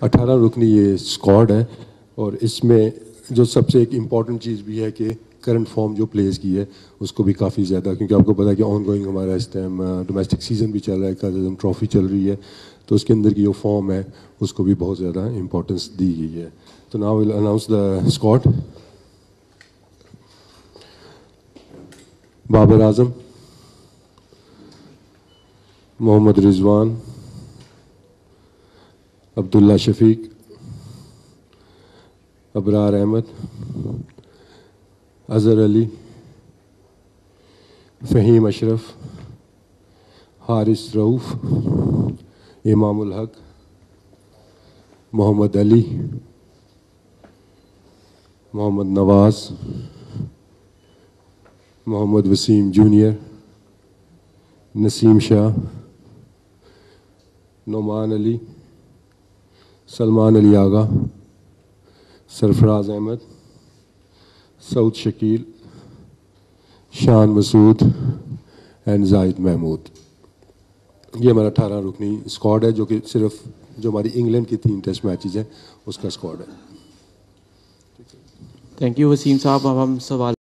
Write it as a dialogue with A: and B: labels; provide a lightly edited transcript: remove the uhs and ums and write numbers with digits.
A: 18 رکنی یہ اسکواڈ ہے، اور اس میں جو سب سے ایک امپورٹنٹ چیز بھی ہے کہ کرنٹ فارم جو پلیز کی ہے اس کو بھی کافی زیادہ، کیونکہ آپ کو پتا ہے کہ آن گوئنگ ہمارا اس ٹائم ڈومیسٹک سیزن بھی چل رہا ہے، قائد-اعظم ٹرافی چل رہی ہے، تو اس کے اندر کی جو فارم ہے اس کو بھی بہت زیادہ امپورٹنس دی گئی ہے. تو now will announce the squad. Babar Azam, Muhammad Rizwan, Abdullah Shafique, Abrar Ahmed, Azhar Ali, Faheem Ashraf, Haris Rauf, Imam ul-Haq, Muhammad Ali, Muhammad Nawaz, Muhammad Wasim junior, Naseem Shah, Noman Ali, Salman Ali Agha, Sarfaraz Ahmed, Saud Shakeel, Shan Masood and زاہد محمود. یہ ہمارا 18 رکنی اسکواڈ ہے، جو کہ صرف جو ہماری انگلینڈ کی 3 ٹیسٹ میچز ہیں اس کا اسکواڈ ہے.
B: تھینک یو وسیم صاحب. اب ہم سوال